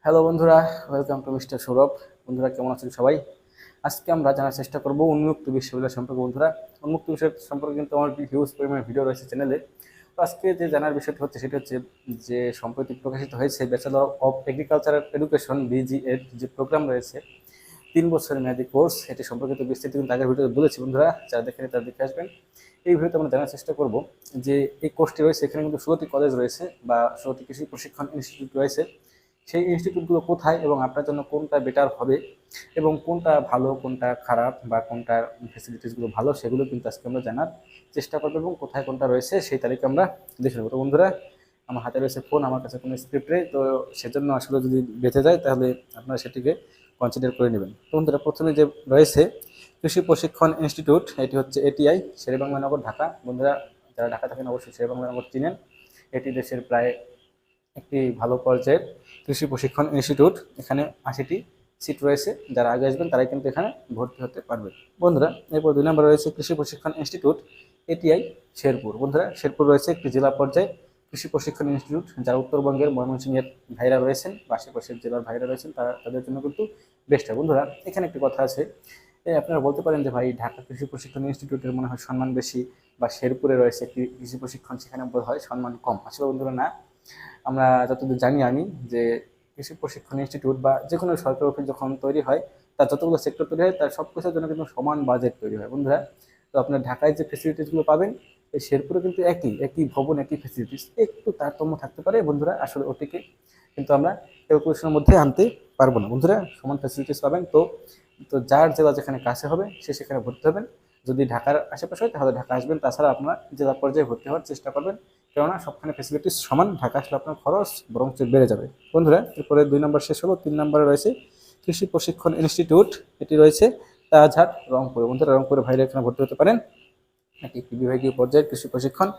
Hello বন্ধুরা, welcome to mister Sourav. বন্ধুরা কেমন আছেন সবাই? আজকে আমরা জানার চেষ্টা করব উন্মুক্ত বিশ্ববিদ্যালয় সম্পর্কে। বন্ধুরা, উন্মুক্ত বিষয় সম্পর্কে কিন্তু আমার হিউজ পরিমাণে ভিডিও রয়েছে চ্যানেলে। তো আজকে যে জানার বিষয়টি হচ্ছে সেটি হচ্ছে যে সম্প্রতি প্রকাশিত হয়েছে ব্যাচেলর অফ এগ্রিকালচারাল এডুকেশন বিজিএড যে প্রোগ্রাম রয়েছে 3 বছরের মেয়াদী কোর্স, এটি সম্পর্কিত বিস্তারিত কিন্তু আগের ভিডিওতে বলেছি। বন্ধুরা যারা দেখেনি তারা দেখে আসবেন। এই ভিডিওতে আমরা জানার চেষ্টা করব যে এই কোর্সটি রয়েছে, এখানে কিন্তু 16টি কলেজ রয়েছে বা 16টি কৃষি প্রশিক্ষণ ইনস্টিটিউট রয়েছে। সেই ইনস্টিটিউটগুলো কোথায় এবং আপনার জন্য কোনটা বেটার হবে এবং কোনটা ভালো কোনটা খারাপ বা কোনটার ফেসিলিটিসগুলো ভালো সেগুলো কিন্তু আজকে আমরা জানার চেষ্টা করবো এবং কোথায় কোনটা রয়েছে সেই তালিকা আমরা দেখে নেবো। তো বন্ধুরা, আমার হাতে রয়েছে ফোন, আমার কাছে কোনো স্ক্রিপ্ট নেই, তো সেজন্য আসলে যদি বেঁচে যায় তাহলে আপনারা সেটিকে কনসিডার করে নেবেন। তো বন্ধুরা, প্রথমে যে রয়েছে কৃষি প্রশিক্ষণ ইনস্টিটিউট, এটি হচ্ছে এটিআই, শেরেবাংলানগর, ঢাকা। বন্ধুরা যারা ঢাকা থাকেন অবশ্যই শেরেবাংলানগর চিনেন। এটি দেশের প্রায় একটি ভালো পর্যায়ের কৃষি প্রশিক্ষণ ইনস্টিটিউট। এখানে 80টি সিট রয়েছে, যারা আগে আসবেন তারাই কিন্তু এখানে ভর্তি হতে পারবে। বন্ধুরা, এরপর 2 নম্বর রয়েছে কৃষি প্রশিক্ষণ ইনস্টিটিউট এটিআই শেরপুর। বন্ধুরা, শেরপুর রয়েছে একটি জেলা পর্যায়ে কৃষি প্রশিক্ষণ ইনস্টিটিউট, যারা উত্তরবঙ্গের ময়মনসিংহের ভাইরা রয়েছেন বা আশেপাশের জেলার ভাইরা রয়েছেন তাদের জন্য কিন্তু বেস্ট হয়। বন্ধুরা, এখানে একটি কথা আছে, আপনারা বলতে পারেন যে ভাই ঢাকা কৃষি প্রশিক্ষণ ইনস্টিটিউটের মনে হয় সম্মান বেশি বা শেরপুরে রয়েছে একটি কৃষি প্রশিক্ষণ, সেখানে বোধ হয় সম্মান কম। আসলে বন্ধুরা না, আমরা যতদূর জানি আমি যে কৃষি প্রশিক্ষণ ইনস্টিটিউট বা যে কোনো সরকারি অফিস যখন তৈরি হয়, তার যতগুলো সেক্টর তৈরি হয় তার সব কিছুর জন্য কিন্তু সমান বাজেট তৈরি হয়। বন্ধুরা, তো আপনার ঢাকায় যে ফেসিলিটিসগুলো পাবেন এই শেরপুরে কিন্তু একই একই ভবন একই ফেসিলিটিস, একটু তারতম্য থাকতে পারে। বন্ধুরা আসলে ওটিকে কিন্তু আমরা ক্যালকুলেশনের মধ্যে আনতে পারবো না। বন্ধুরা, সমান ফেসিলিটিস পাবেন। তো তো যার জেলা যেখানে কাছে হবে সে সেখানে ভর্তি হবেন। যদি ঢাকার আশেপাশে হয় তাহলে ঢাকা আসবেন, তাছাড়া আপনারা জেলা পর্যায়ে ভর্তি হওয়ার চেষ্টা করবেন, কেননা সবখানে ফেসিলিটিস সমান। ঢাকা আসলে আপনার খরচ বরং বেড়ে যাবে। বন্ধুরা, এরপরে 2 নম্বর শেষ হলো, 3 নম্বরে রয়েছে কৃষি প্রশিক্ষণ ইনস্টিটিউট, এটি রয়েছে তাজহাট, রংপুরে। বন্ধুরা, রংপুরে ভাইরা এখানে ভর্তি হতে পারেন। এটি একটি বিভাগীয় পর্যায়ের কৃষি প্রশিক্ষণ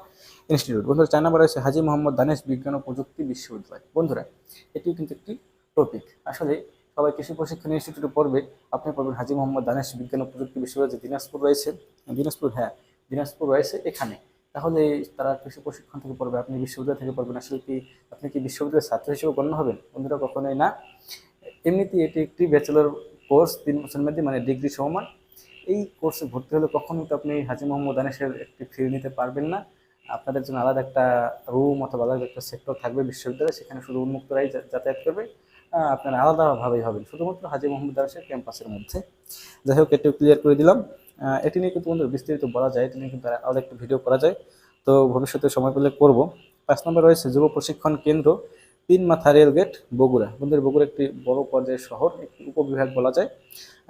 ইনস্টিটিউট। বন্ধুরা, 4 নম্বরে রয়েছে হাজী মোহাম্মদ দানেশ বিজ্ঞান ও প্রযুক্তি বিশ্ববিদ্যালয়। বন্ধুরা, এটিও কিন্তু একটি টপিক। আসলে সবাই কৃষি প্রশিক্ষণ ইনস্টিটিউটে পড়বে, আপনি পড়বেন হাজী মোহাম্মদ দানেশ বিজ্ঞান ও প্রযুক্তি বিশ্ববিদ্যালয়, যে দিনাজপুর রয়েছে। দিনাজপুর, হ্যাঁ, দিনাজপুর রয়েছে এখানে। তাহলে তারা কৃষি প্রশিক্ষণ থেকে পড়বে, আপনি বিশ্ববিদ্যালয় থেকে পড়বেন। আসলে কি আপনি কি বিশ্ববিদ্যালয়ের ছাত্র হিসেবে গণ্য হবেন? বন্ধুরা, কখনোই না। এমনিতেই এটি একটি ব্যাচেলর কোর্স, 3 বছর মেয়াদী, মানে ডিগ্রি সমমান। এই কোর্সে ভর্তি হলে কখনোই তো আপনি হাজী মোহাম্মদ আনিসের একটি ফি নিতে পারবেন না। আপনাদের জন্য আলাদা একটা রুম অথবা আলাদা একটা সেক্টর থাকবে বিশ্ববিদ্যালয়ে, সেখানে শুধু উন্মুক্তরাই যাতায়াত করবে। আপনারা আলাদাভাবেই হবেন শুধুমাত্র হাজী মোহাম্মদ আনিসের ক্যাম্পাসের মধ্যে। যাই হোক, এটিও ক্লিয়ার করে দিলাম। এটি নিয়ে কিন্তু বন্ধুরা বিস্তারিত বলা যায়, এটি নিয়ে কিন্তু আলাদা একটা ভিডিও করা যায়, তো ভবিষ্যতে সময় পেলে করব। 5 নম্বর রয়েছে যুব প্রশিক্ষণ কেন্দ্র 3 মাথা রেলগেট, বগুড়া। বন্ধুরা, বগুড়া একটি বড় পর্যায়ের শহর, একটি উপবিভাগ বলা যায়।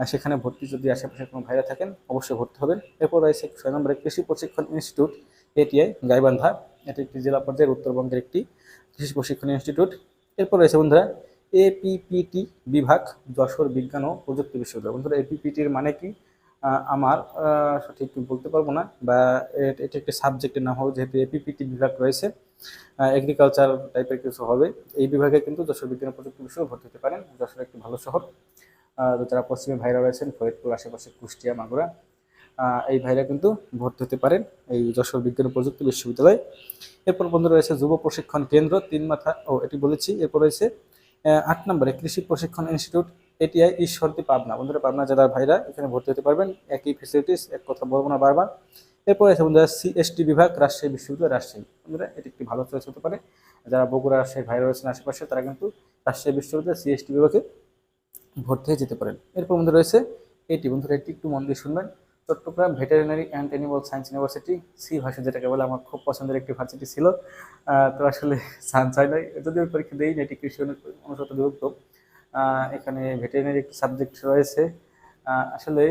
আর সেখানে ভর্তি যদি আশেপাশে কোনো ভাইরা থাকেন অবশ্যই ভর্তি হবেন। এরপর রয়েছে 6 নম্বরে কৃষি প্রশিক্ষণ ইনস্টিটিউট এটিআই, গাইবান্ধা। এটি একটি জেলা পর্যায়ের উত্তরবঙ্গের একটি কৃষি প্রশিক্ষণ ইনস্টিটিউট। এরপর রয়েছে বন্ধুরা এপিপিটি বিভাগ, যশোর বিজ্ঞান ও প্রযুক্তি বিশ্ববিদ্যালয়। বন্ধুরা, এপিপিটির মানে কি আমার সঠিক বলতে পারবো না, বা এটি একটি সাবজেক্টের নাম হবে, যেহেতু এপিপিটি বিভাগ রয়েছে, এগ্রিকালচার টাইপের কিছু হবে। এই বিভাগে কিন্তু যশোর বিজ্ঞান ও প্রযুক্তি বিশ্ববিদ্যালয়ে ভর্তি হতে পারেন। যশোর একটি ভালো শহর। যারা পশ্চিমে ভাইরা রয়েছেন, ফরিদপুর আশেপাশে, কুষ্টিয়া, মাগুরা, এই ভাইরা কিন্তু ভর্তি হতে পারেন এই যশোর বিজ্ঞান ও প্রযুক্তি বিশ্ববিদ্যালয়। এরপর বন্ধু রয়েছে যুব প্রশিক্ষণ কেন্দ্র 3 মাথা, এটি বলেছি। এরপর রয়েছে 8 নম্বরে কৃষি প্রশিক্ষণ ইনস্টিটিউট এটিআই, ঈশ্বরদী, পাবনা। বন্ধুরা, পাবনা জেলার ভাইরা এখানে ভর্তি হতে পারবেন, একই ফেসিলিটিস, এক কথা বলবো না বারবার। এরপর আছে বন্ধুরা সিএসটি বিভাগ, রাজশাহী বিশ্ববিদ্যালয়, রাজশাহী। বন্ধুরা, এটি একটি ভালো চয়েস হতে পারে। যারা বগুড়া, রাজশাহী ভাইরা রয়েছেন আশেপাশে, তারা কিন্তু রাজশাহী বিশ্ববিদ্যালয় সিএসটি বিভাগে ভর্তি হয়ে যেতে পারেন। এরপর বন্ধু রয়েছে এটি। বন্ধুরা, এটি একটু মন দিয়ে শুনবেন, Chattogram veterinary and animal science university, C ভাষা যেটাকে বলে, আমার খুব পছন্দের একটি ভার্সিটি ছিল। তো আসলে চান্স হয় নাই, যদিও পরীক্ষা দিই না, এটি কৃষি অনুষদ বিভক্ত। এখানে ভেটেরিনারি একটি সাবজেক্ট রয়েছে। আসলে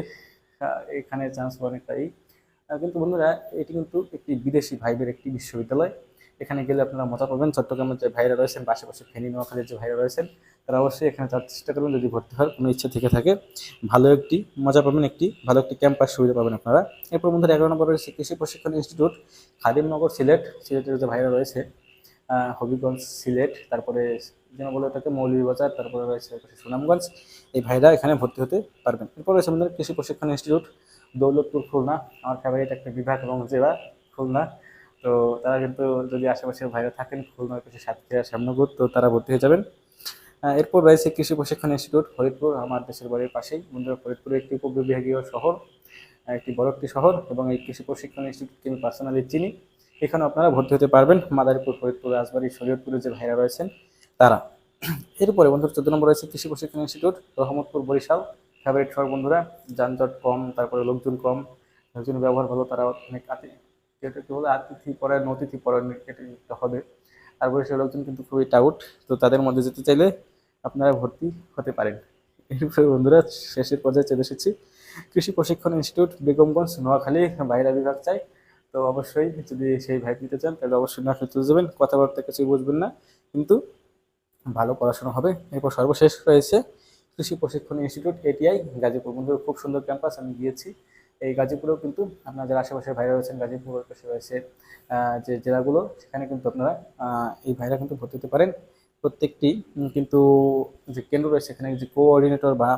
এখানে চান্স অনেকটাই, কিন্তু বন্ধুরা এটি কিন্তু একটি বিদেশি ভাইবের একটি বিশ্ববিদ্যালয়। এখানে গেলে আপনারা মজা পাবেন। চট্টগ্রামের যে ভাইরা রয়েছেন বা আশেপাশে ফেনী, নোয়াখালীর যে ভাইরা রয়েছেন, তারা অবশ্যই এখানে যাওয়ার চেষ্টা করবেন যদি ভর্তি হওয়ার কোনো ইচ্ছা থেকে থাকে। ভালো একটি মজা পাবেন, একটি ভালো একটি ক্যাম্পাস সুবিধা পাবেন আপনারা। এরপর বন্ধুরা 11 নম্বর রয়েছে কৃষি প্রশিক্ষণ ইনস্টিটিউট খাদিমনগর, সিলেট। সিলেটের যে ভাইরা রয়েছে, হবিগঞ্জ, সিলেট, তারপরে যেন বলে ওটাকে মৌলভীবাজার, তারপরে রয়েছে সুনামগঞ্জ, এই ভাইরা এখানে ভর্তি হতে পারবেন। এরপর রয়েছে আমাদের কৃষি প্রশিক্ষণ ইনস্টিটিউট দৌলতপুর, খুলনা। আমার ফেভারিট একটা বিভাগ এবং জেলা খুলনা। তো তারা কিন্তু যদি আশেপাশের ভাইরা থাকেন খুলনার কিছু সাতক্ষীরা, শ্যামনগর, তো তারা ভর্তি হয়ে যাবেন। এরপর রয়েছে কৃষি প্রশিক্ষণ ইনস্টিটিউট ফরিদপুর, আমার দেশের বাড়ির পাশেই বন্ধুরা। ফরিদপুরে একটি উপবিভাগীয় শহর, একটি বড় একটি শহর, এবং এই কৃষি প্রশিক্ষণ ইনস্টিটিউটকে আমি পার্সোনালি চিনি। এখানে আপনারা ভর্তি হতে পারবেন, মাদারীপুর, ফরিদপুর, রাজবাড়ী, শরীয়তপুরে যে ভাইরা রয়েছেন তারা। এরপরে বন্ধুরা 14 নম্বর রয়েছে কৃষি প্রশিক্ষণ ইনস্টিটিউট রহমতপুর, বরিশাল। ফেভারিট শহর বন্ধুরা, যানজট কম, তারপরে লোকজন কম, লোকজন ব্যবহার ভালো, তারা অনেক যেটা কি বলে আতিথি পরায়ণ অতিথি পরায়ণ এটা হবে। আর বরিশালের লোকজন কিন্তু খুবই টাউট, তো তাদের মধ্যে যেতে চাইলে আপনারা ভর্তি হতে পারেন। এরপরে বন্ধুরা শেষের পর্যায়ে চলে এসেছি, কৃষি প্রশিক্ষণ ইনস্টিটিউট বেগমগঞ্জ, নোয়াখালী, বাইরা বিভাগ চাই। তো অবশ্যই যদি সেই ভাইব নিতে চান তাহলে অবশ্যই নোয়াখালী চলে যাবেন, কথাবার্তা কিছুই বুঝবেন না, কিন্তু ভালো পড়াশোনা হবে। এরপর সর্বশেষ রয়েছে কৃষি প্রশিক্ষণ ইনস্টিটিউট এটিআই গাজীপুর। বন্ধুরা খুব সুন্দর ক্যাম্পাস, আমি গিয়েছি। এই গাজীপুরেও কিন্তু আপনার যারা আশেপাশের ভাইরা রয়েছেন, গাজীপুর পাশে রয়েছে যে জেলাগুলো, সেখানে কিন্তু আপনারা এই ভাইরা কিন্তু ভর্তি হতে পারেন। প্রত্যেকটি কিন্তু যে কেন্দ্র রয়েছে, এখানে যে কোঅর্ডিনেটর বা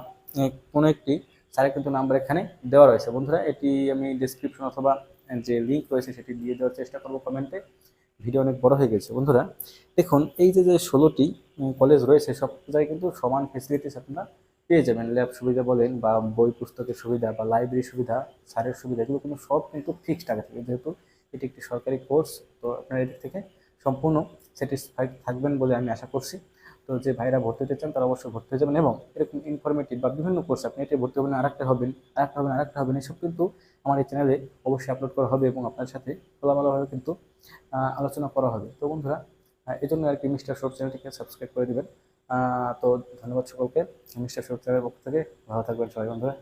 কোনো একটি স্যারের কিন্তু নাম্বার এখানে দেওয়া রয়েছে। বন্ধুরা এটি আমি ডিসক্রিপশন অথবা যে লিঙ্ক রয়েছে সেটি দিয়ে দেওয়ার চেষ্টা করবো কমেন্টে। ভিডিও অনেক বড় হয়ে গেছে বন্ধুরা। দেখুন এই যে 16টি কলেজ রয়েছে, সব জায়গায় কিন্তু সমান ফেসিলিটিস আপনারা পেয়ে যাবেন। ল্যাব সুবিধা বলেন বা বই পুস্তকের সুবিধা বা লাইব্রেরি সুবিধা, স্যারের সুবিধা, এগুলো কিন্তু সব কিন্তু ফিক্সড টাকা থেকে, যেহেতু এটি একটি সরকারি কোর্স। তো আপনারা এদিক থেকে সম্পূর্ণ স্যাটিসফাইড থাকবেন বলে আমি আশা করছি। তো যে ভাইরা ভর্তি হতে চান তারা অবশ্যই ভর্তি হয়ে যাবেন, এবং এরকম ইনফরমেটিভ বা বিভিন্ন কোর্স আপনি এটা ভর্তি হবেন, আরেকটা হবেন, আরেকটা হবেন, আরেকটা হবেন, এসব কিন্তু আমার এই চ্যানেলে অবশ্যই আপলোড করা হবে, এবং আপনার সাথে খোলামেলাভাবে কিন্তু আলোচনা করা হবে। তো বন্ধুরা এই জন্য আর কি মিস্টার শোর চ্যানেলটিকে সাবস্ক্রাইব করে দিবেন। তো ধন্যবাদ সকলকে, মিস্টার শোর চ্যানেলের পক্ষ থেকে। ভালো থাকবেন সবাই বন্ধুরা।